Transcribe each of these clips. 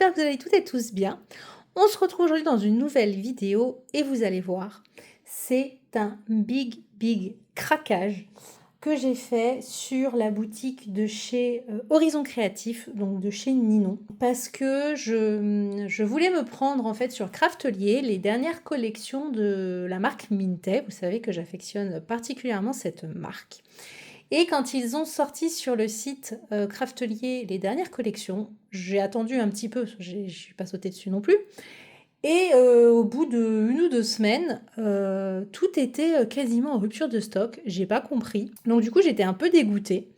j'espère que vous allez toutes et tous bien. On se retrouve aujourd'hui dans une nouvelle vidéo et vous allez voir, c'est un big craquage que j'ai fait sur la boutique de chez Horizon Créatif, donc de chez Ninon, parce que je voulais me prendre en fait sur Craftelier les dernières collections de la marque Minté. Vous savez que j'affectionne particulièrement cette marque. Et quand ils ont sorti sur le site Craftelier les dernières collections, j'ai attendu un petit peu, je ne suis pas sautée dessus non plus. Et au bout d'une ou deux semaines, tout était quasiment en rupture de stock. J'ai pas compris. Donc du coup, j'étais un peu dégoûtée.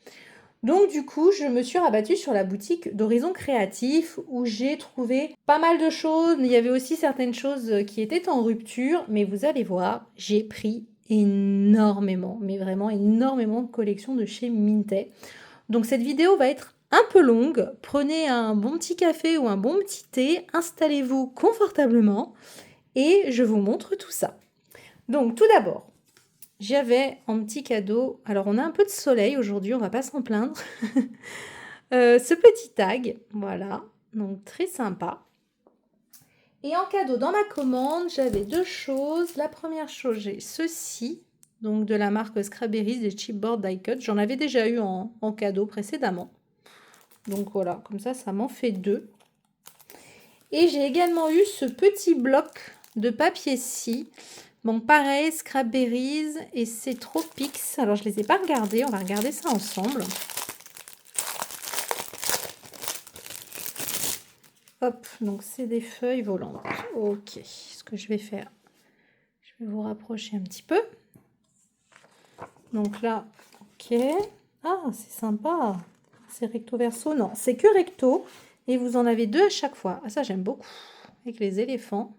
Donc du coup, je me suis rabattue sur la boutique d'Horizon Créatif où j'ai trouvé pas mal de choses. Il y avait aussi certaines choses qui étaient en rupture, mais vous allez voir, j'ai pris énormément, mais vraiment énormément de collections de chez Minté. Donc cette vidéo va être un peu longue. Prenez un bon petit café ou un bon petit thé, installez-vous confortablement et je vous montre tout ça. Donc tout d'abord, j'avais en petit cadeau, alors on a un peu de soleil aujourd'hui, on va pas s'en plaindre, ce petit tag, voilà, donc très sympa. Et en cadeau dans ma commande, j'avais deux choses. La première chose, j'ai ceci, donc de la marque Scrapberries, des chipboard die cut. J'en avais déjà eu en cadeau précédemment. Donc voilà, comme ça m'en fait deux. Et j'ai également eu ce petit bloc de papier-ci. Bon, pareil, Scrapberries et c'est Tropics. Alors, je ne les ai pas regardés. On va regarder ça ensemble. Hop, donc c'est des feuilles volantes. Ok, ce que je vais faire, je vais vous rapprocher un petit peu. Donc là, ok. Ah, c'est sympa. C'est recto verso. Non, c'est que recto. Et vous en avez deux à chaque fois. Ah, ça, j'aime beaucoup. Avec les éléphants.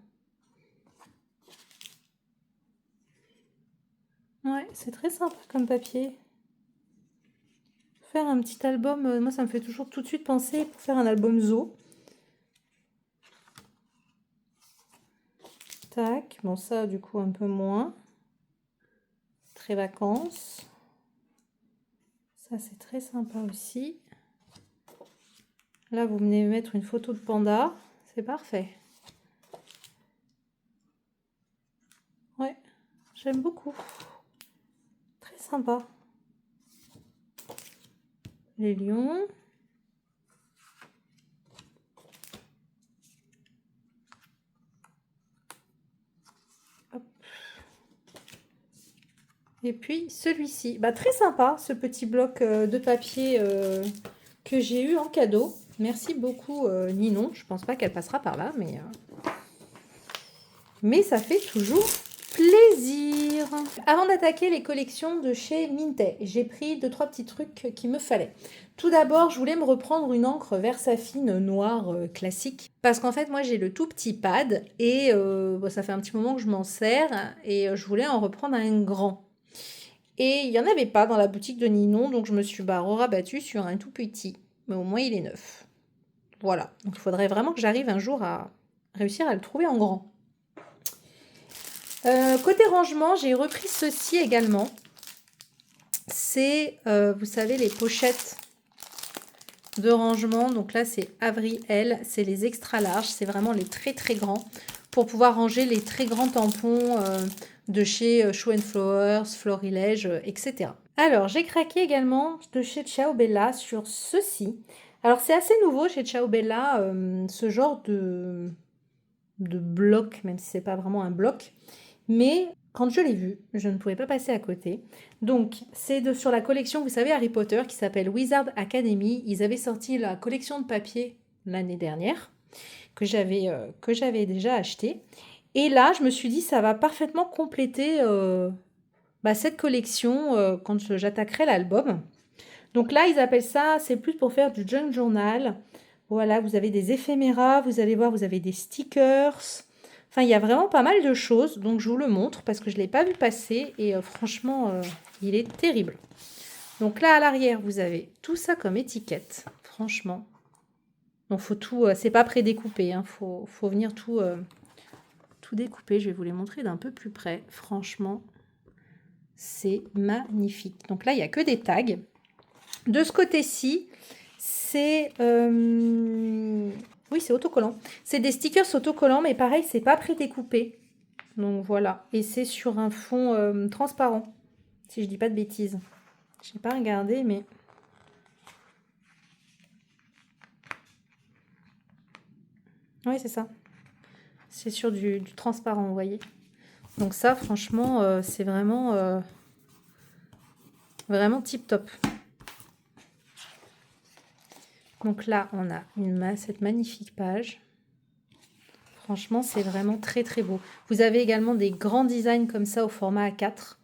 Ouais, c'est très sympa comme papier. Faire un petit album, moi ça me fait toujours tout de suite penser pour faire un album zoo. Tac, bon ça du coup un peu moins. Très vacances. Ça c'est très sympa aussi. Là vous venez mettre une photo de panda, c'est parfait. Ouais, j'aime beaucoup. Très sympa. Les lions. Hop. Et puis celui-ci, bah, très sympa ce petit bloc de papier que j'ai eu en cadeau. Merci beaucoup Ninon, je pense pas qu'elle passera par là, mais ça fait toujours plaisir. Avant d'attaquer les collections de chez Minté, j'ai pris 2-3 petits trucs qu'il me fallait. Tout d'abord, je voulais me reprendre une encre Versafine noire classique. Parce qu'en fait, moi, j'ai le tout petit pad et bon, ça fait un petit moment que je m'en sers et je voulais en reprendre un grand. Et il n'y en avait pas dans la boutique de Ninon, donc je me suis rabattue sur un tout petit. Mais au moins, il est neuf. Voilà. Donc, il faudrait vraiment que j'arrive un jour à réussir à le trouver en grand. Côté rangement, j'ai repris ceci également. C'est, vous savez, les pochettes de rangement. Donc là, c'est Avril, c'est les extra larges. C'est vraiment les très très grands pour pouvoir ranger les très grands tampons de chez Show & Flowers, Florilège, etc. Alors, j'ai craqué également de chez Ciao Bella sur ceci. Alors, c'est assez nouveau chez Ciao Bella, ce genre de bloc, même si c'est pas vraiment un bloc. Mais quand je l'ai vu, je ne pouvais pas passer à côté. Donc, c'est sur la collection, vous savez, Harry Potter, qui s'appelle Wizard Academy. Ils avaient sorti la collection de papier l'année dernière, que j'avais déjà acheté. Et là, je me suis dit, ça va parfaitement compléter cette collection quand j'attaquerai l'album. Donc là, ils appellent ça, c'est plus pour faire du junk journal. Voilà, vous avez des éphéméras, vous allez voir, vous avez des stickers. Enfin, il y a vraiment pas mal de choses, donc je vous le montre parce que je ne l'ai pas vu passer et franchement, il est terrible. Donc là, à l'arrière, vous avez tout ça comme étiquette, franchement. Donc, faut tout, c'est pas prédécoupé, hein, faut venir tout découper. Je vais vous les montrer d'un peu plus près. Franchement, c'est magnifique. Donc là, il n'y a que des tags. De ce côté-ci, c'est Oui, c'est autocollant. C'est des stickers autocollants, mais pareil, c'est pas prédécoupé. Donc voilà. Et c'est sur un fond transparent, si je dis pas de bêtises. Je n'ai pas regardé, mais... Oui, c'est ça. C'est sur du transparent, vous voyez. Donc ça, franchement, c'est vraiment, vraiment tip top. Donc là, on a cette magnifique page. Franchement, c'est vraiment très très beau. Vous avez également des grands designs comme ça au format A4.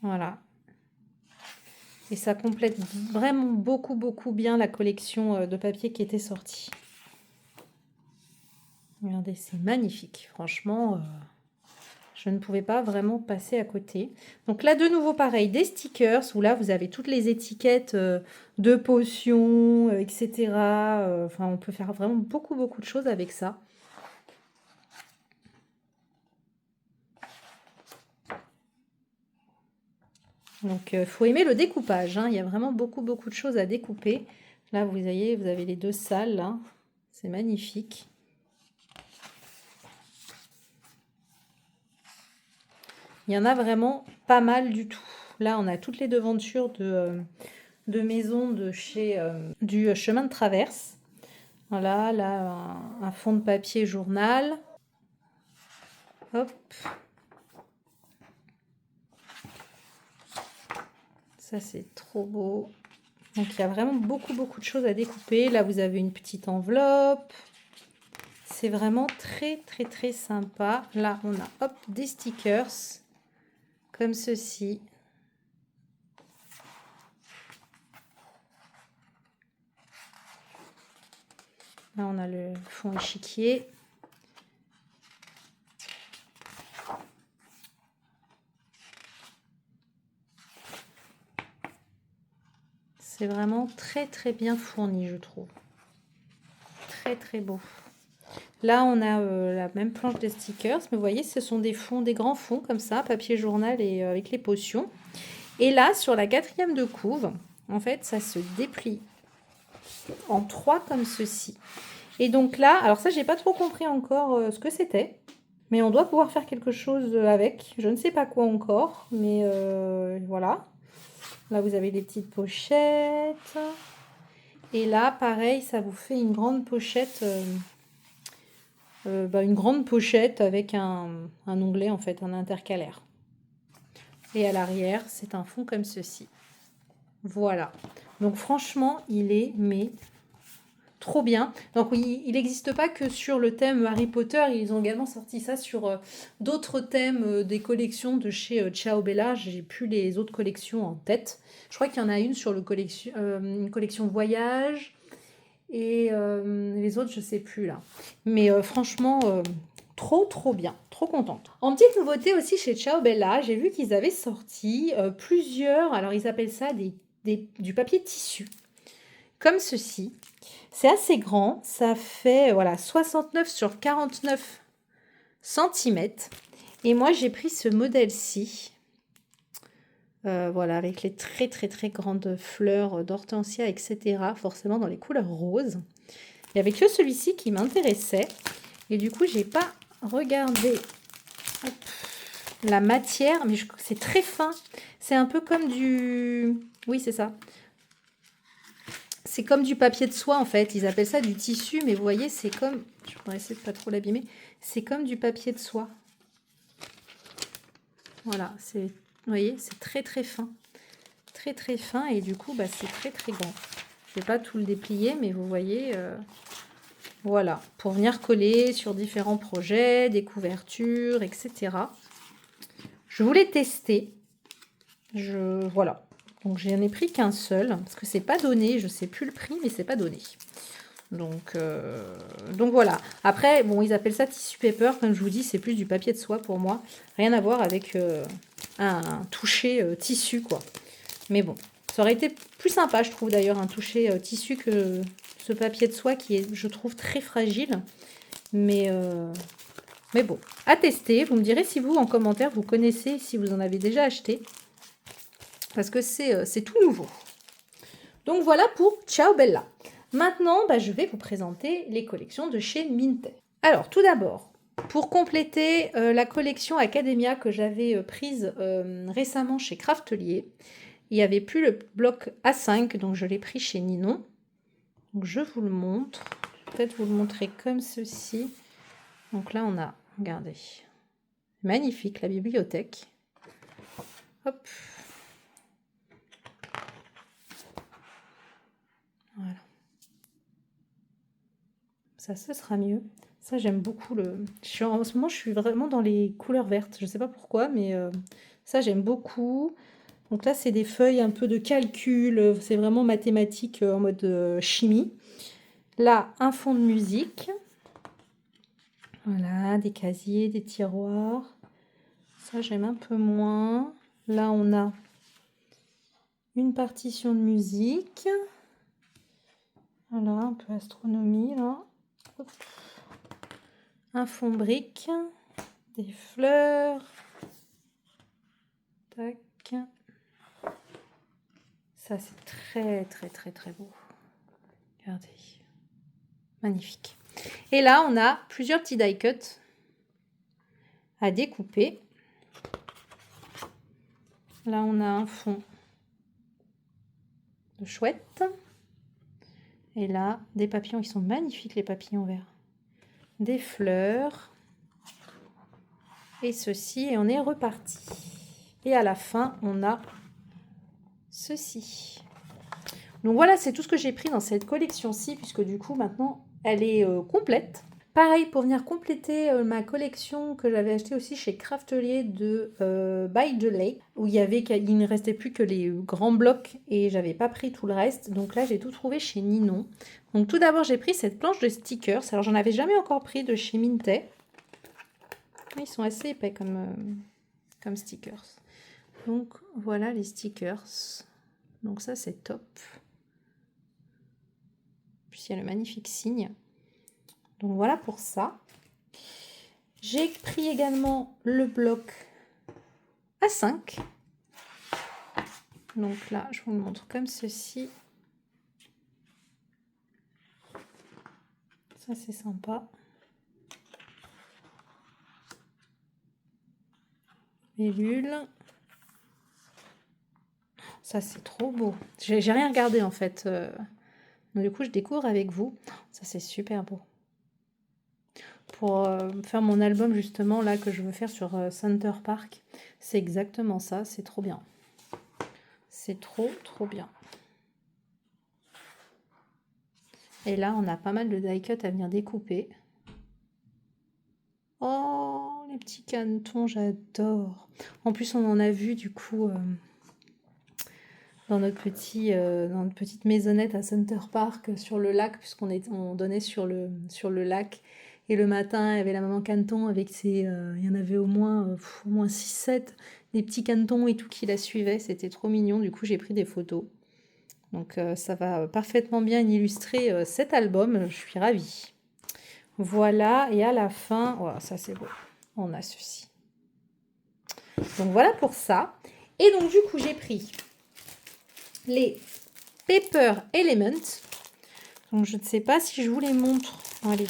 Voilà. Et ça complète vraiment beaucoup bien la collection de papier qui était sortie. Regardez, c'est magnifique. Franchement, je ne pouvais pas vraiment passer à côté. Donc là, de nouveau, pareil, des stickers où là, vous avez toutes les étiquettes de potions, etc. Enfin, on peut faire vraiment beaucoup de choses avec ça. Donc, il faut aimer le découpage. Hein. Il y a vraiment beaucoup de choses à découper. Là, vous voyez, vous avez les deux salles. Là. C'est magnifique. Il y en a vraiment pas mal du tout. Là, on a toutes les devantures de maisons de chez du chemin de traverse. Voilà, là, un fond de papier journal. Hop. Ça, c'est trop beau. Donc, il y a vraiment beaucoup de choses à découper. Là, vous avez une petite enveloppe. C'est vraiment très sympa. Là, on a, hop, des stickers comme ceci. Là, on a le fond échiquier. C'est vraiment très bien fourni, je trouve. Très beau. Là, on a la même planche de stickers. Mais vous voyez, ce sont des fonds, des grands fonds comme ça, papier journal et avec les potions. Et là, sur la 4e de couve, en fait, ça se déplie en 3 comme ceci. Et donc là, alors ça, j'ai pas trop compris encore ce que c'était. Mais on doit pouvoir faire quelque chose avec. Je ne sais pas quoi encore, mais voilà. Là, vous avez des petites pochettes. Et là, pareil, ça vous fait une grande pochette. Une grande pochette avec un onglet, en fait, un intercalaire. Et à l'arrière, c'est un fond comme ceci. Voilà. Donc, franchement, il est, mais... trop bien. Donc oui, il n'existe pas que sur le thème Harry Potter, ils ont également sorti ça sur d'autres thèmes des collections de chez Ciao Bella. J'ai plus les autres collections en tête. Je crois qu'il y en a une sur une collection voyage et les autres je sais plus là. Mais franchement, trop bien, trop contente. En petite nouveauté aussi chez Ciao Bella, j'ai vu qu'ils avaient sorti plusieurs, alors ils appellent ça du papier tissu, comme ceci. C'est assez grand, ça fait voilà 69 sur 49 cm. Et moi j'ai pris ce modèle-ci. Voilà, avec les très grandes fleurs d'hortensia, etc. Forcément dans les couleurs roses. Il n'y avait que celui-ci qui m'intéressait. Et du coup, j'ai pas regardé la matière, mais c'est très fin. C'est un peu comme du... Oui, c'est ça. C'est comme du papier de soie en fait, ils appellent ça du tissu, mais vous voyez, c'est comme, je vais essayer de pas trop l'abîmer, c'est comme du papier de soie. Voilà, vous voyez, c'est très fin. Très fin et du coup, c'est très grand. Je vais pas tout le déplier, mais vous voyez, voilà, pour venir coller sur différents projets, des couvertures, etc. Je voulais tester, voilà. Donc, j'en ai pris qu'un seul, parce que c'est pas donné, je sais plus le prix, mais c'est pas donné. Donc voilà. Après, bon, ils appellent ça tissu paper, comme je vous dis, c'est plus du papier de soie pour moi. Rien à voir avec un toucher tissu, quoi. Mais bon, ça aurait été plus sympa, je trouve d'ailleurs, un toucher tissu que ce papier de soie qui est, je trouve, très fragile. Mais bon, à tester. Vous me direz si vous, en commentaire, vous connaissez, si vous en avez déjà acheté. Parce que c'est tout nouveau. Donc voilà pour Ciao Bella. Maintenant, je vais vous présenter les collections de chez Minté. Alors, tout d'abord, pour compléter la collection Academia que j'avais prise récemment chez Craftelier, il n'y avait plus le bloc A5, donc je l'ai pris chez Ninon. Donc, je vous le montre. Je vais peut-être vous le montrer comme ceci. Donc là, on a, regardez, magnifique la bibliothèque. Hop. Voilà. Ça, ce sera mieux. Ça, j'aime beaucoup le... En ce moment, je suis vraiment dans les couleurs vertes. Je ne sais pas pourquoi, mais ça, j'aime beaucoup. Donc là, c'est des feuilles un peu de calcul. C'est vraiment mathématique en mode chimie. Là, un fond de musique. Voilà, des casiers, des tiroirs. Ça, j'aime un peu moins. Là, on a une partition de musique. Voilà, un peu astronomie, là. Hop. Un fond brique. Des fleurs. Tac. Ça, c'est très, très, très, très beau. Regardez. Magnifique. Et là, on a plusieurs petits die cuts à découper. Là, on a un fond de chouette. Et là, des papillons. Ils sont magnifiques, les papillons verts. Des fleurs. Et ceci. Et on est reparti. Et à la fin, on a ceci. Donc voilà, c'est tout ce que j'ai pris dans cette collection-ci, puisque du coup, maintenant, elle est complète. Pareil, pour venir compléter ma collection que j'avais achetée aussi chez Craftelier de By the Lake, où il ne restait plus que les grands blocs et j'avais pas pris tout le reste. Donc là, j'ai tout trouvé chez Ninon. Donc tout d'abord, j'ai pris cette planche de stickers. Alors, j'en avais jamais encore pris de chez Minté. Ils sont assez épais comme stickers. Donc voilà les stickers. Donc ça, c'est top. Puis il y a le magnifique signe. Donc voilà pour ça. J'ai pris également le bloc A5. Donc là, je vous le montre comme ceci. Ça, c'est sympa. Vellule. Ça, c'est trop beau. J'ai rien regardé en fait. Donc, du coup, je découvre avec vous. Ça, c'est super beau. Pour faire mon album justement là que je veux faire sur Center Park, c'est exactement ça. C'est trop bien. C'est trop, trop bien. Et là, on a pas mal de die cut à venir découper. Oh, les petits canetons, j'adore. En plus, on en a vu du coup dans notre petite maisonnette à Center Park sur le lac, puisqu'on donnait sur le lac. Et le matin, il y avait la maman caneton avec il y en avait au moins 6-7, des petits canetons et tout qui la suivaient. C'était trop mignon. Du coup, j'ai pris des photos. Donc, ça va parfaitement bien illustrer cet album. Je suis ravie. Voilà. Et à la fin, oh, ça c'est beau. On a ceci. Donc, voilà pour ça. Et donc, du coup, j'ai pris les Paper Elements. Donc, je ne sais pas si je vous les montre. Allez.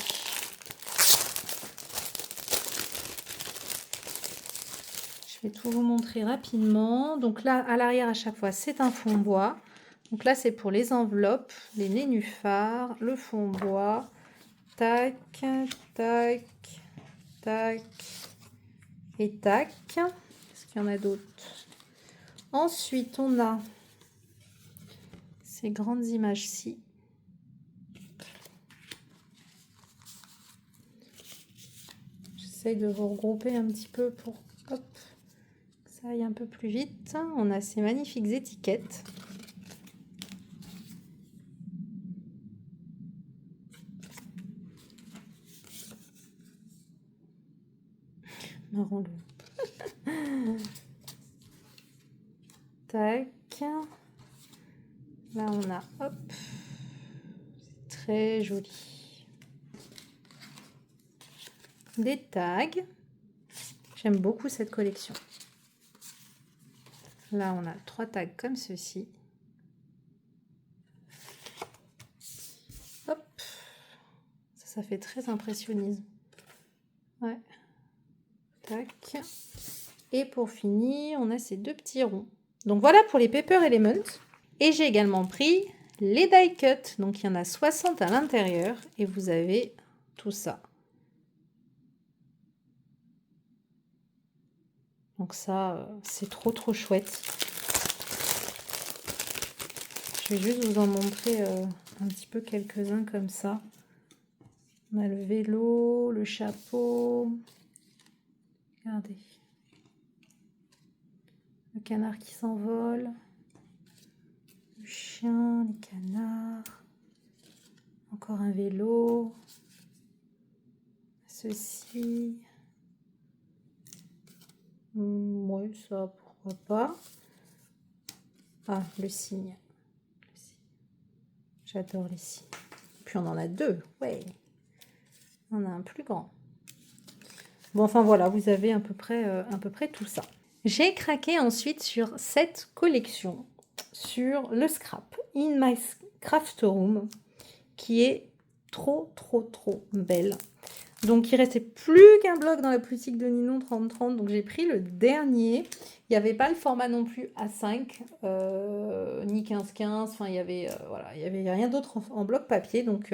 Je vais tout vous montrer rapidement. Donc là, à l'arrière, à chaque fois, c'est un fond bois. Donc là, c'est pour les enveloppes, les nénuphars, le fond bois. Tac, tac, tac et tac. Est-ce qu'il y en a d'autres? Ensuite, on a ces grandes images-ci. J'essaye de vous regrouper un petit peu pour hop, que ça aille un peu plus vite. On a ces magnifiques étiquettes. Marron le. Tac. Là, on a, hop, c'est très joli. Des tags. J'aime beaucoup cette collection. Là, on a 3 tags comme ceci. Ça fait très impressionnisme. Ouais. Tac. Et pour finir, on a ces deux petits ronds. Donc voilà pour les Paper Elements. Et j'ai également pris les die cut. Donc il y en a 60 à l'intérieur. Et vous avez tout ça. Donc ça, c'est trop chouette. Je vais juste vous en montrer un petit peu quelques-uns comme ça. On a le vélo, le chapeau. Regardez. Le canard qui s'envole. Le chien, les canards. Encore un vélo. Ceci. Oui, ça, pourquoi pas. Ah, le cygne. J'adore les cygnes. Puis on en a deux. Ouais. On a un plus grand. Bon, enfin voilà, vous avez à peu près tout ça. J'ai craqué ensuite sur cette collection, sur le scrap In My Craft Room, qui est trop belle. Donc il restait plus qu'un bloc dans la boutique de Ninon 3030, donc j'ai pris le dernier. Il n'y avait pas le format non plus A5, ni 15-15, enfin il y avait rien d'autre en bloc papier, donc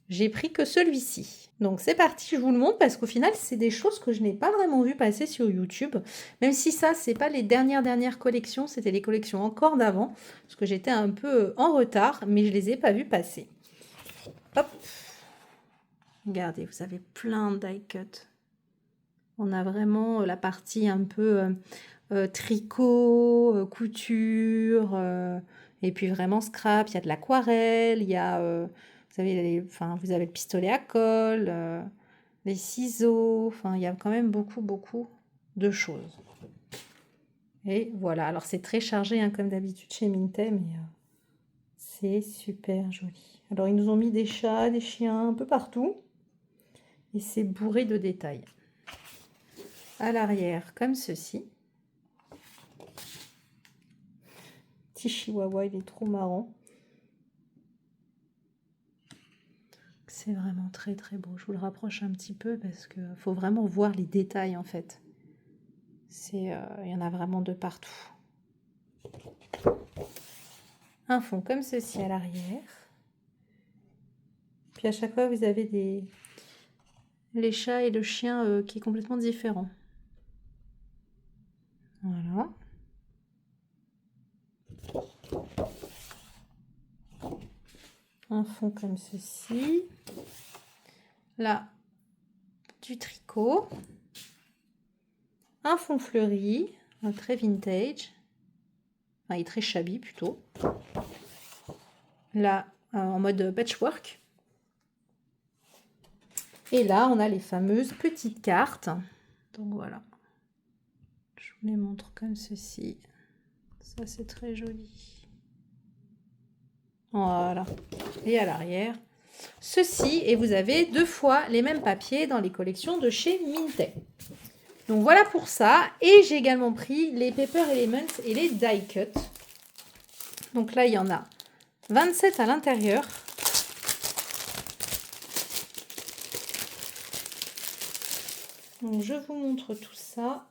j'ai pris que celui-ci. Donc c'est parti, je vous le montre parce qu'au final, c'est des choses que je n'ai pas vraiment vu passer sur YouTube. Même si ça, c'est pas les dernières collections, c'était les collections encore d'avant. Parce que j'étais un peu en retard, mais je les ai pas vues passer. Hop. Regardez, vous avez plein de die cut. On a vraiment la partie un peu tricot, couture, et puis vraiment scrap. Il y a de l'aquarelle, il y a... vous avez le pistolet à colle, les ciseaux, enfin il y a quand même beaucoup de choses. Et voilà, alors c'est très chargé hein, comme d'habitude chez Minté, mais c'est super joli. Alors ils nous ont mis des chats, des chiens un peu partout et c'est bourré de détails. À l'arrière comme ceci. Petit chihuahua, il est trop marrant. C'est vraiment très beau. Je vous le rapproche un petit peu parce qu'il faut vraiment voir les détails en fait. Il y en a vraiment de partout. Un fond comme ceci à l'arrière. Puis à chaque fois vous avez les chats et le chien qui est complètement différent. Voilà. Un fond comme ceci. Là, du tricot. Un fond fleuri, très vintage. Enfin, il est très shabby plutôt. Là, en mode patchwork. Et là, on a les fameuses petites cartes. Donc voilà. Je vous les montre comme ceci. Ça, c'est très joli. Voilà. Et à l'arrière, ceci. Et vous avez 2 fois les mêmes papiers dans les collections de chez Minté. Donc voilà pour ça. Et j'ai également pris les Paper Elements et les die cut. Donc là, il y en a 27 à l'intérieur. Donc je vous montre tout ça.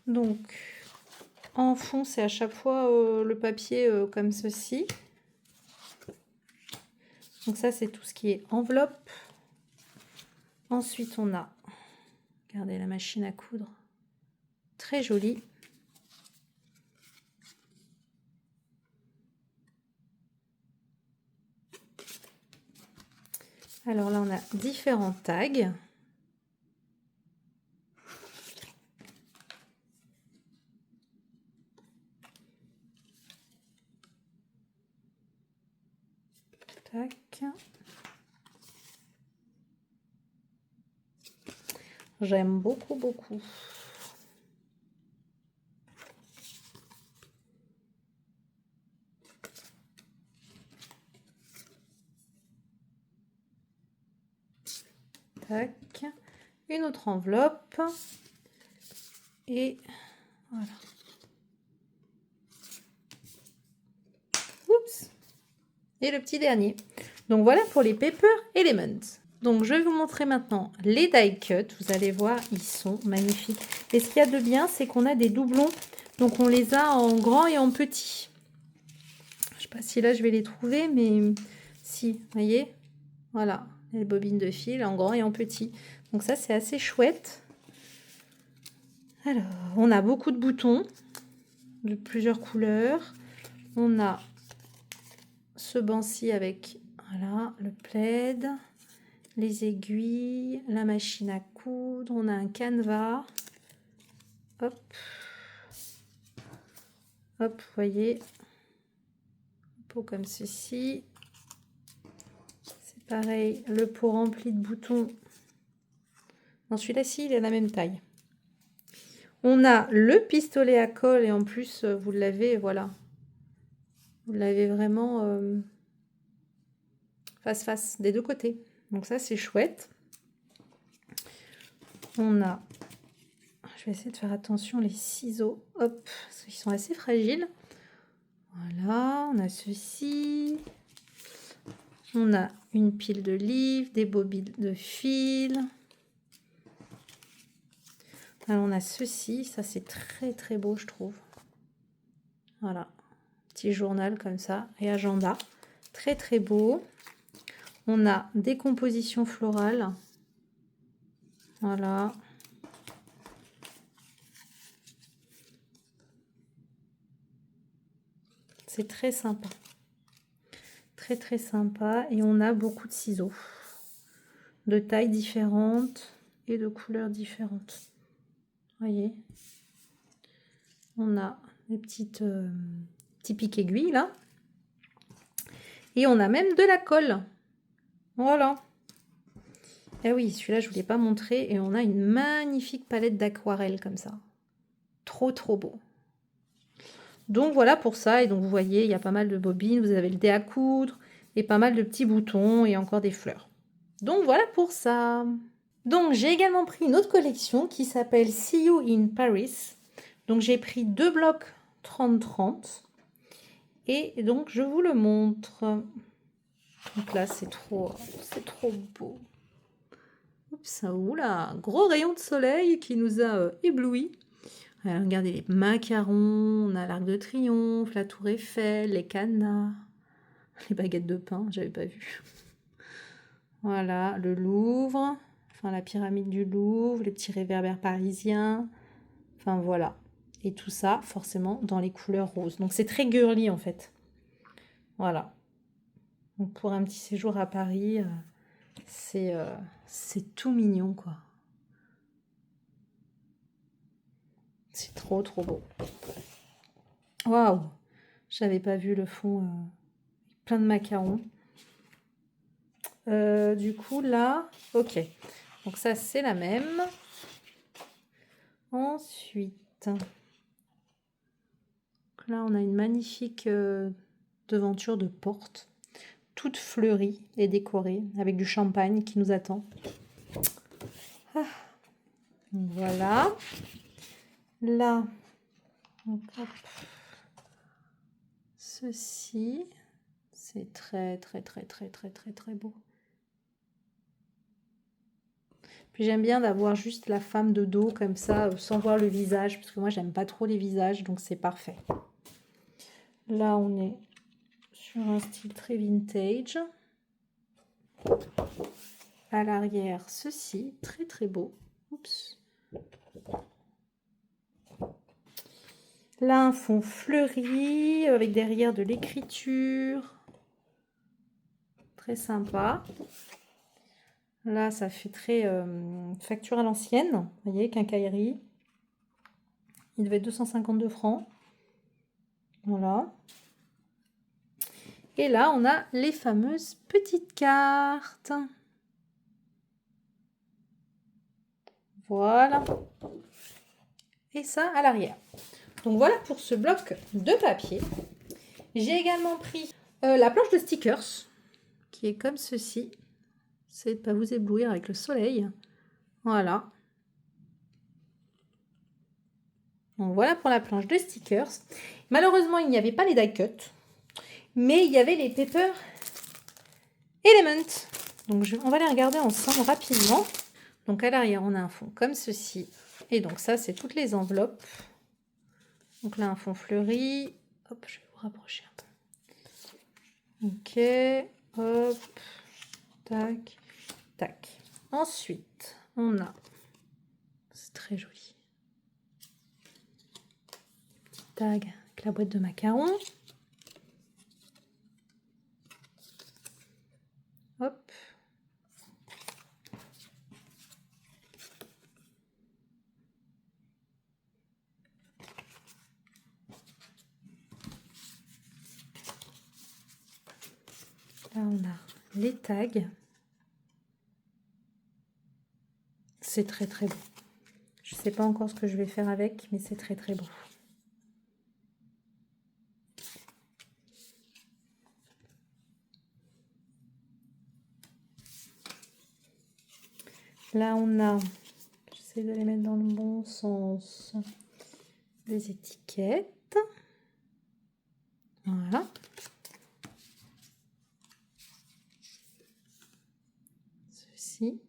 Donc en fond, c'est à chaque fois le papier comme ceci. Donc ça, c'est tout ce qui est enveloppe. Ensuite, on a, regardez la machine à coudre, très jolie. Alors là, on a différents tags. Tac. J'aime beaucoup. Tac. Une autre enveloppe. Et voilà. Oups. Et le petit dernier. Donc voilà pour les Paper Elements. Donc je vais vous montrer maintenant les die cut. Vous allez voir, ils sont magnifiques. Et ce qu'il y a de bien, c'est qu'on a des doublons. Donc on les a en grand et en petit. Je ne sais pas si là je vais les trouver, mais si, vous voyez, voilà, les bobines de fil en grand et en petit. Donc ça c'est assez chouette. Alors, on a beaucoup de boutons de plusieurs couleurs. On a ce banc-ci avec voilà, le plaid, les aiguilles, la machine à coudre. On a un canevas. Hop. Hop, vous voyez. Pot comme ceci. C'est pareil, le pot rempli de boutons. Non, celui-là, ci, il est à la même taille. On a le pistolet à colle et en plus, vous l'avez, voilà. Vous l'avez vraiment face des deux côtés. Donc ça, c'est chouette. On a, je vais essayer de faire attention, les ciseaux. Hop, parce qu'ils sont assez fragiles. Voilà, on a ceci. On a une pile de livres, des bobines de fil. Alors on a ceci, ça c'est très très beau je trouve. Voilà, petit journal comme ça et agenda, très très beau. On a des compositions florales, voilà. C'est très sympa, très très sympa et on a beaucoup de ciseaux, de tailles différentes et de couleurs différentes. Voyez, on a des petits pics aiguilles là et on a même de la colle. Voilà. Et oui, celui-là, je ne vous l'ai pas montré. Et on a une magnifique palette d'aquarelle comme ça. Trop, trop beau. Donc, voilà pour ça. Et donc, vous voyez, il y a pas mal de bobines. Vous avez le dé à coudre et pas mal de petits boutons et encore des fleurs. Donc, voilà pour ça. Donc, j'ai également pris une autre collection qui s'appelle See You in Paris. Donc, j'ai pris 2 blocs 30-30. Et donc, je vous le montre. Donc là, c'est trop beau. Oups, oula, gros rayon de soleil qui nous a éblouis. Alors, regardez les macarons, on a l'Arc de Triomphe, la Tour Eiffel, les cadenas, les baguettes de pain, j'avais pas vu. Voilà, le Louvre, enfin la pyramide du Louvre, les petits réverbères parisiens. Enfin voilà. Et tout ça, forcément, dans les couleurs roses. Donc c'est très girly en fait. Voilà. Donc pour un petit séjour à Paris, c'est tout mignon quoi. C'est trop trop beau. Waouh! J'avais pas vu le fond. Plein de macarons. Du coup là, ok. Donc ça c'est la même. Ensuite, là on a une magnifique devanture de porte, toute fleurie et décorée avec du champagne qui nous attend. Ah. Voilà. Là, donc, hop. Ceci, c'est très très très très très très très beau. Puis j'aime bien d'avoir juste la femme de dos comme ça, sans voir le visage, parce que moi j'aime pas trop les visages, donc c'est parfait. Là on est sur un style très vintage. À l'arrière, ceci, très très beau. Oups. Là un fond fleuri, avec derrière de l'écriture. Très sympa. Là, ça fait très facture à l'ancienne. Vous voyez, quincaillerie. Il devait être 252 francs. Voilà. Et là, on a les fameuses petites cartes. Voilà. Et ça à l'arrière. Donc voilà pour ce bloc de papier. J'ai également pris la planche de stickers, qui est comme ceci. C'est de ne pas vous éblouir avec le soleil. Voilà. Donc voilà pour la planche de stickers. Malheureusement, il n'y avait pas les die cut, mais il y avait les paper Element. Donc on va les regarder ensemble rapidement. Donc à l'arrière, on a un fond comme ceci. Et donc ça, c'est toutes les enveloppes. Donc là, un fond fleuri. Hop, je vais vous rapprocher un peu. Ok, hop, tac, tac. Ensuite, on a, c'est très joli, petit tag avec la boîte de macarons. Hop. Là, on a les tags. C'est très très beau. Je ne sais pas encore ce que je vais faire avec, mais c'est très très beau. Là, on a, j'essaie de les mettre dans le bon sens, des étiquettes. Voilà. Ceci.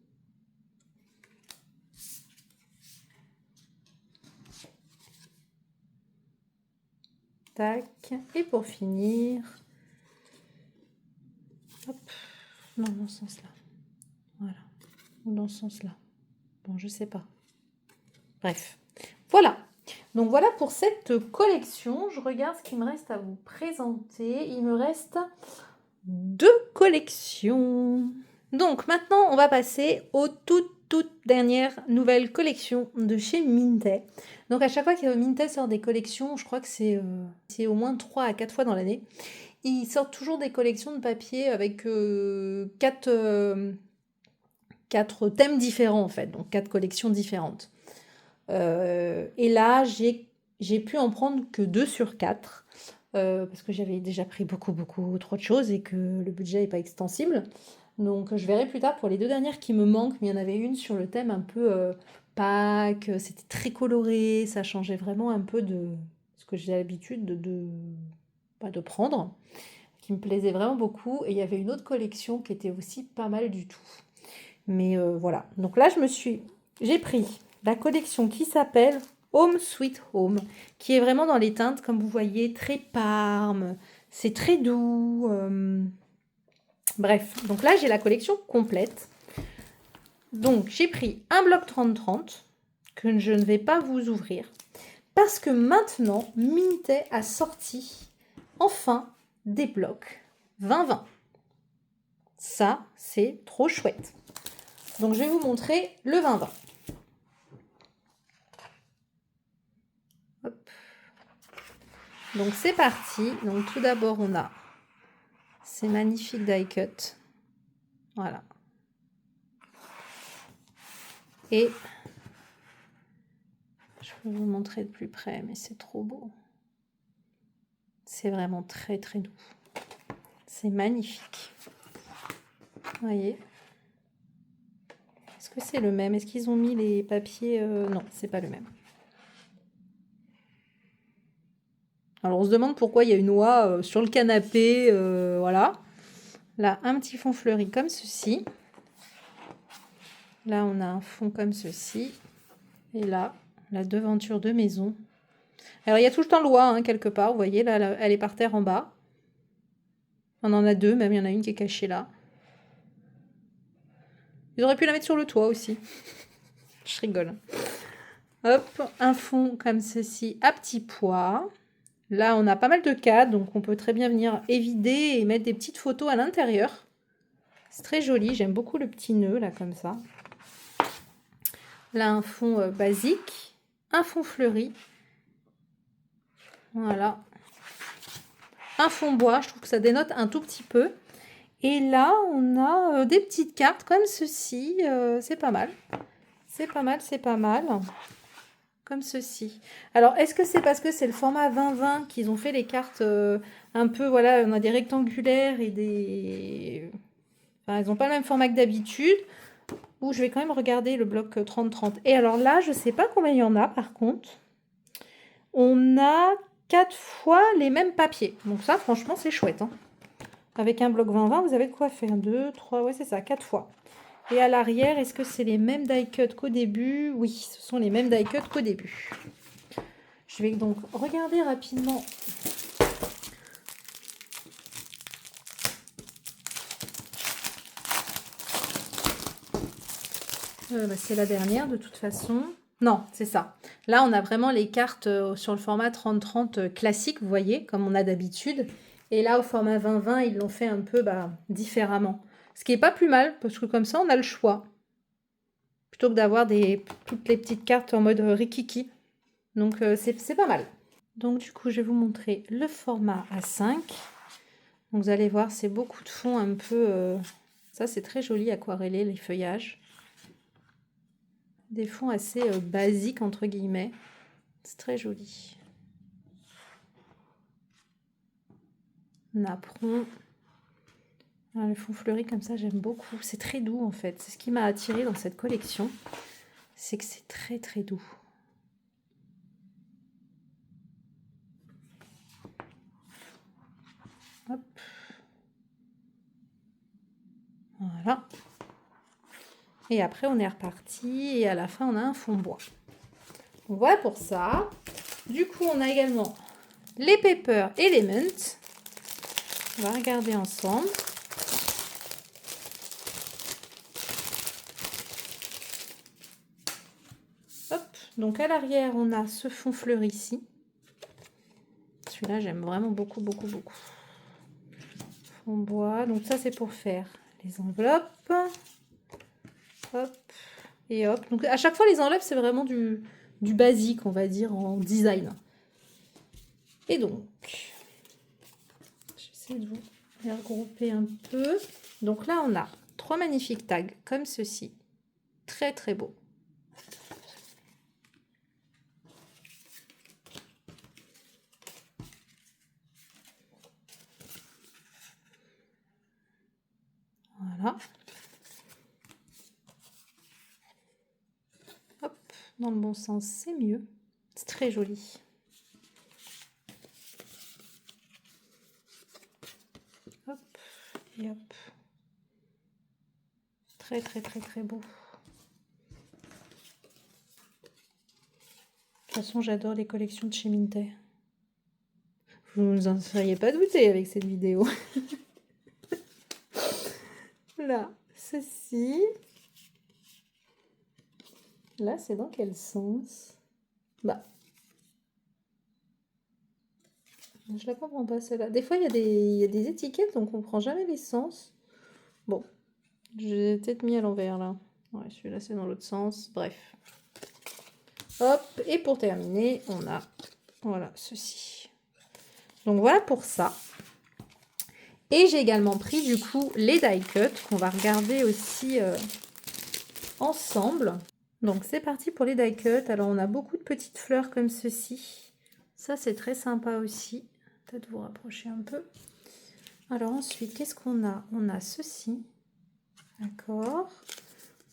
Tac. Et pour finir, hop, non, dans ce sens-là. Voilà. Ou dans ce sens-là. Bon, je sais pas. Bref. Voilà. Donc voilà pour cette collection. Je regarde ce qu'il me reste à vous présenter. Il me reste 2 collections. Donc maintenant, on va passer aux toutes dernières nouvelles collections de chez Minté. Donc à chaque fois que Minté sort des collections, je crois que c'est au moins 3 à 4 fois dans l'année, ils sortent toujours des collections de papier avec 4 thèmes différents en fait, donc 4 collections différentes. Et là, j'ai pu en prendre que 2 sur 4 parce que j'avais déjà pris beaucoup trop de choses et que le budget n'est pas extensible. Donc je verrai plus tard pour les 2 dernières qui me manquent, mais il y en avait une sur le thème un peu Pâques, c'était très coloré, ça changeait vraiment un peu de ce que j'ai l'habitude de prendre, qui me plaisait vraiment beaucoup. Et il y avait une autre collection qui était aussi pas mal du tout. Mais voilà, donc là j'ai pris la collection qui s'appelle Home Sweet Home, qui est vraiment dans les teintes, comme vous voyez, très parme, c'est très doux. Bref, donc là j'ai la collection complète. Donc j'ai pris un bloc 30-30 que je ne vais pas vous ouvrir parce que maintenant Minté a sorti enfin des blocs 20-20. Ça, c'est trop chouette. Donc je vais vous montrer le 20-20. Hop. Donc c'est parti. Donc tout d'abord on a ces magnifiques die cut. Voilà. Et je vais vous montrer de plus près, mais c'est trop beau. C'est vraiment très très doux. C'est magnifique. Vous voyez? Est-ce que c'est le même? Est-ce qu'ils ont mis les papiers? Non, c'est pas le même. Alors on se demande pourquoi il y a une oie sur le canapé. Voilà. Là, un petit fond fleuri comme ceci. Là, on a un fond comme ceci. Et là, la devanture de maison. Alors, il y a tout le temps l'oie, hein, quelque part. Vous voyez, là, elle est par terre en bas. On en a 2, même il y en a une qui est cachée là. Ils auraient pu la mettre sur le toit aussi. Je rigole. Hop, un fond comme ceci à petits pois. Là, on a pas mal de cadres, donc on peut très bien venir évider et mettre des petites photos à l'intérieur. C'est très joli, j'aime beaucoup le petit nœud, là, comme ça. Là, un fond basique, un fond fleuri. Voilà. Un fond bois, je trouve que ça dénote un tout petit peu. Et là, on a des petites cartes comme ceci. C'est pas mal. C'est pas mal, c'est pas mal. Comme ceci. Alors, est-ce que c'est parce que c'est le format 20-20 qu'ils ont fait les cartes un peu, voilà, on a des rectangulaires et des... Enfin, ils n'ont pas le même format que d'habitude. Ou je vais quand même regarder le bloc 30-30. Et alors là, je ne sais pas combien il y en a, par contre. On a 4 fois les mêmes papiers. Donc ça, franchement, c'est chouette. Hein. Avec un bloc 20-20, vous avez de quoi faire 2, 3, ouais c'est ça, 4 fois. Et à l'arrière, est-ce que c'est les mêmes die cut qu'au début? Oui, ce sont les mêmes die cut qu'au début. Je vais donc regarder rapidement. C'est la dernière de toute façon. Non, c'est ça. Là, on a vraiment les cartes sur le format 30-30 classique, vous voyez, comme on a d'habitude. Et là, au format 20-20, ils l'ont fait un peu différemment. Ce qui n'est pas plus mal, parce que comme ça, on a le choix. Plutôt que d'avoir toutes les petites cartes en mode rikiki. Donc, c'est pas mal. Donc, du coup, je vais vous montrer le format A5. Donc, vous allez voir, c'est beaucoup de fond un peu... Ça, c'est très joli, aquarellé, les feuillages. Des fonds assez basiques, entre guillemets. C'est très joli. Napperon. Ah, le fond fleuri comme ça, j'aime beaucoup. C'est très doux, en fait. C'est ce qui m'a attiré dans cette collection. C'est que c'est très, très doux. Hop. Voilà. Et après, on est reparti. Et à la fin, on a un fond bois. Donc, voilà pour ça. Du coup, on a également les Paper Element. On va regarder ensemble. Hop. Donc, à l'arrière, on a ce fond fleuri ici. Celui-là, j'aime vraiment beaucoup, beaucoup, beaucoup. Fond bois. Donc, ça, c'est pour faire les enveloppes. Hop. Et hop. Donc, à chaque fois, les enveloppes, c'est vraiment du basique, on va dire, en design. Et donc, j'essaie de vous les regrouper un peu. Donc là, on a 3 magnifiques tags comme ceci. Très, très beau. Voilà. Hop. Dans le bon sens, c'est mieux. C'est très joli. Hop. Et hop. Très, très, très, très beau. De toute façon, j'adore les collections de chez Minter. Vous ne vous en seriez pas douté avec cette vidéo. Là, ceci. Là, c'est dans quel sens? Bah. Je la comprends pas, celle-là. Des fois, il y a des étiquettes, on comprend jamais les sens. Bon. J'ai peut-être mis à l'envers, là. Ouais, celui-là, c'est dans l'autre sens. Bref. Hop, et pour terminer, on a, voilà, ceci. Donc, voilà pour ça. Et j'ai également pris, du coup, les die cut qu'on va regarder aussi ensemble. Donc, c'est parti pour les die cut. Alors, on a beaucoup de petites fleurs comme ceci. Ça, c'est très sympa aussi. Peut-être vous rapprocher un peu. Alors, ensuite, qu'est-ce qu'on a? On a ceci. D'accord.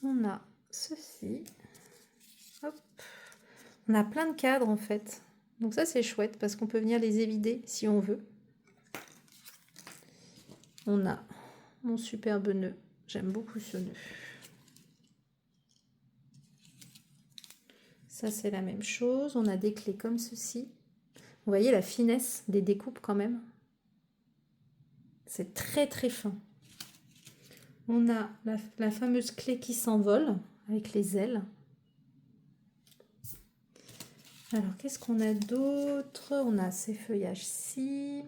On a ceci. Hop. On a plein de cadres en fait. Donc ça c'est chouette parce qu'on peut venir les évider si on veut. On a mon superbe nœud. J'aime beaucoup ce nœud. Ça c'est la même chose. On a des clés comme ceci. Vous voyez la finesse des découpes quand même. C'est très très fin. On a la fameuse clé qui s'envole avec les ailes. Alors, qu'est-ce qu'on a d'autre? On a ces feuillages-ci.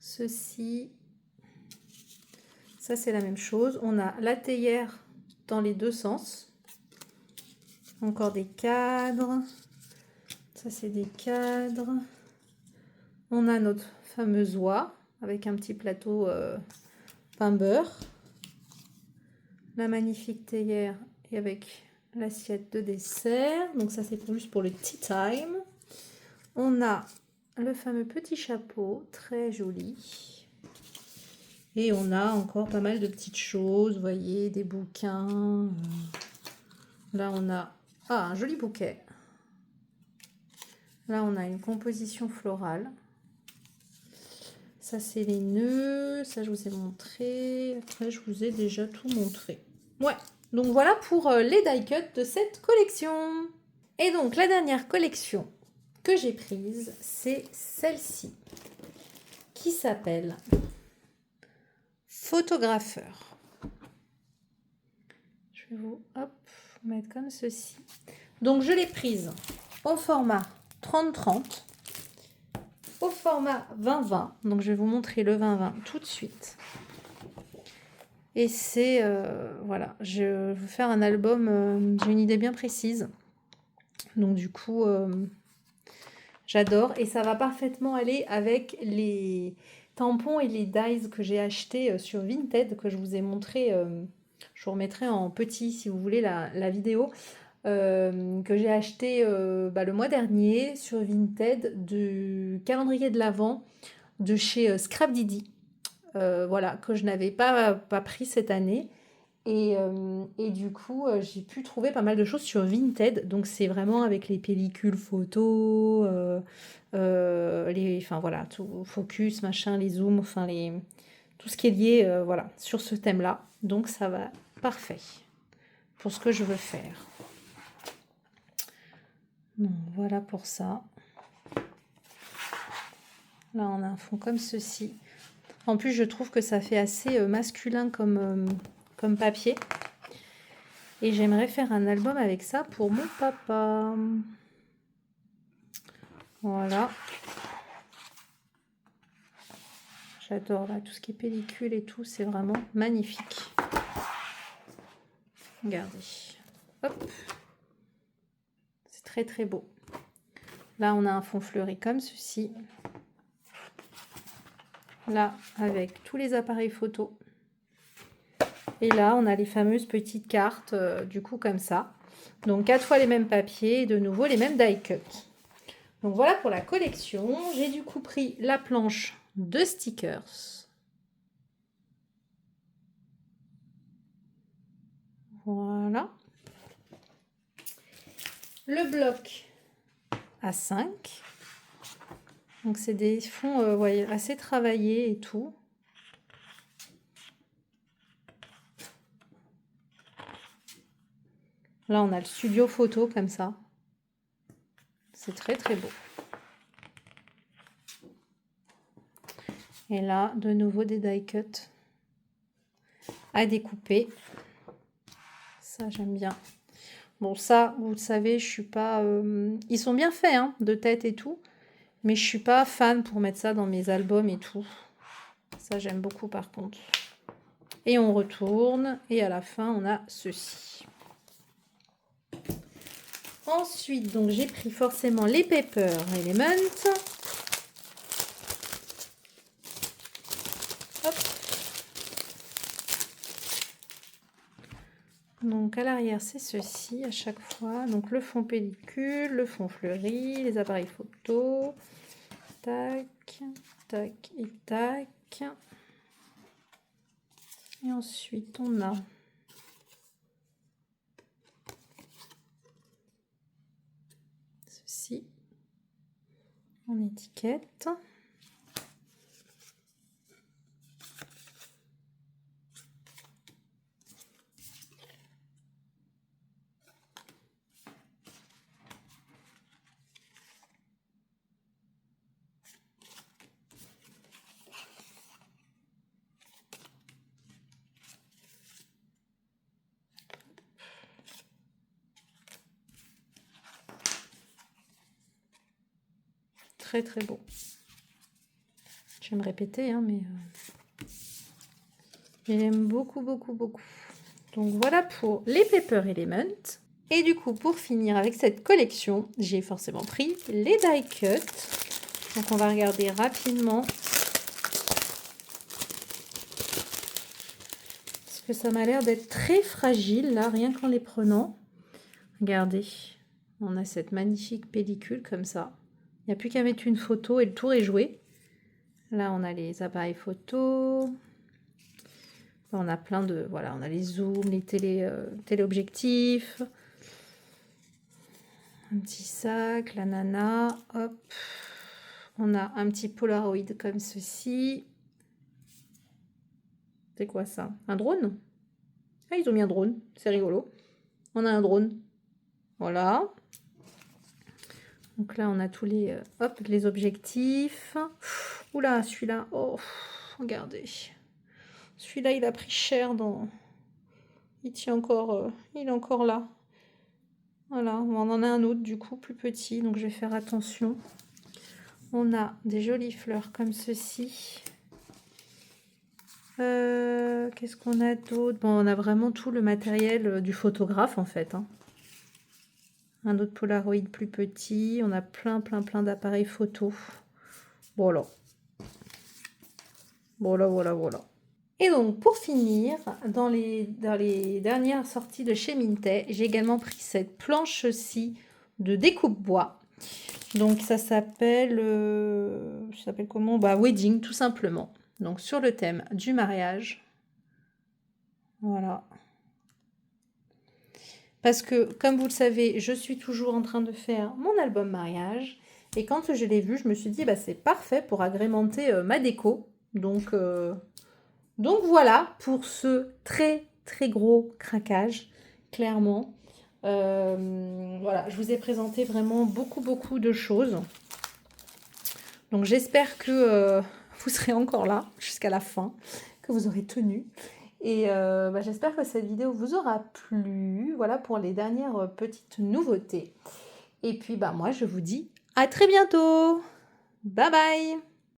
Ceci. Ça, c'est la même chose. On a la théière dans les deux sens. Encore des cadres. Ça, c'est des cadres. On a notre fameuse oie avec un petit plateau pain beurre. La magnifique théière et avec l'assiette de dessert. Donc ça, c'est juste pour le tea time. On a le fameux petit chapeau, très joli. Et on a encore pas mal de petites choses, vous voyez, des bouquins. Là, on a un joli bouquet. Là, on a une composition florale. ça c'est les nœuds, ça je vous ai montré, après je vous ai déjà tout montré. Ouais, donc voilà pour les die cuts de cette collection. Et donc la dernière collection que j'ai prise, c'est celle-ci, qui s'appelle Photographeur. Je vais vous mettre comme ceci. Donc je l'ai prise au format 30-30, au format 20-20. Donc je vais vous montrer le 20-20 tout de suite. Et c'est, voilà, je vais vous faire un album, j'ai une idée bien précise. Donc du coup, j'adore. Et ça va parfaitement aller avec les tampons et les dies que j'ai achetés sur Vinted, que je vous ai montré. Je vous remettrai en petit si vous voulez la vidéo. Que j'ai acheté le mois dernier sur Vinted du calendrier de l'Avent de chez Scrap Didi. Voilà, que je n'avais pas pris cette année. Et du coup, j'ai pu trouver pas mal de choses sur Vinted. Donc, c'est vraiment avec les pellicules photos, enfin voilà, tout, focus, machin, les zooms, enfin tout ce qui est lié, voilà, sur ce thème-là. Donc, ça va parfait pour ce que je veux faire. Donc, voilà pour ça. Là, on a un fond comme ceci. En plus, je trouve que ça fait assez masculin comme papier. Et j'aimerais faire un album avec ça pour mon papa. Voilà. J'adore là, tout ce qui est pellicule et tout, c'est vraiment magnifique. Regardez. Hop. C'est très très beau. Là, on a un fond fleuri comme ceci. Là, avec tous les appareils photo. Et là, on a les fameuses petites cartes, du coup, comme ça. Donc, 4 fois les mêmes papiers et de nouveau les mêmes die cuts. Donc, voilà pour la collection. J'ai du coup pris la planche de stickers. Voilà. Le bloc à 5. Donc, c'est des fonds voyez, assez travaillés et tout. Là, on a le studio photo comme ça. C'est très, très beau. Et là, de nouveau des die cuts à découper. Ça, j'aime bien. Bon, ça, vous le savez, je suis pas... Ils sont bien faits, hein, de tête et tout. Mais je suis pas fan pour mettre ça dans mes albums et tout. Ça, j'aime beaucoup par contre. Et on retourne. Et à la fin, on a ceci. Ensuite, donc j'ai pris forcément les Paper Element. Hop. Donc à l'arrière, c'est ceci à chaque fois. Donc le fond pellicule, le fond fleuri, les appareils photo. Tac, tac et tac. Et ensuite, on a ceci en étiquette. Très très beau. Je vais me répéter, hein, mais j'aime beaucoup, beaucoup, beaucoup. Donc voilà pour les Paper Element. Et du coup, pour finir avec cette collection, j'ai forcément pris les die cuts. Donc on va regarder rapidement. Parce que ça m'a l'air d'être très fragile, là, rien qu'en les prenant. Regardez, on a cette magnifique pellicule comme ça. Il n'y a plus qu'à mettre une photo et le tour est joué. Là, on a les appareils photo. On a plein de... Voilà, on a les zooms, les téléobjectifs. Un petit sac, la nana, hop. on a un petit Polaroid comme ceci. C'est quoi ça? Un drone? Ah, ils ont mis un drone, c'est rigolo. On a un drone. Voilà. Donc là, on a tous les, hop, les objectifs. Oula, celui-là, oh, regardez. Celui-là, il a pris cher dans... Il tient encore, il est encore là. Voilà, on en a un autre du coup, plus petit, donc je vais faire attention. On a des jolies fleurs comme ceci. Qu'est-ce qu'on a d'autre? Bon, on a vraiment tout le matériel du photographe en fait. Hein. Un autre Polaroid plus petit. On a plein d'appareils photo. Voilà. Voilà. Et donc, pour finir, dans les dernières sorties de chez Mintet, j'ai également pris cette planche-ci de découpe-bois. Donc, ça s'appelle comment? Bah, Wedding, tout simplement. Donc, sur le thème du mariage. Voilà. Parce que, comme vous le savez, je suis toujours en train de faire mon album mariage. Et quand je l'ai vu, je me suis dit, bah, c'est parfait pour agrémenter ma déco. Donc voilà pour ce très gros craquage, clairement. Voilà, je vous ai présenté vraiment beaucoup de choses. Donc j'espère que vous serez encore là jusqu'à la fin, que vous aurez tenu. Et j'espère que cette vidéo vous aura plu. Voilà pour les dernières petites nouveautés. Et puis moi je vous dis à très bientôt. Bye bye.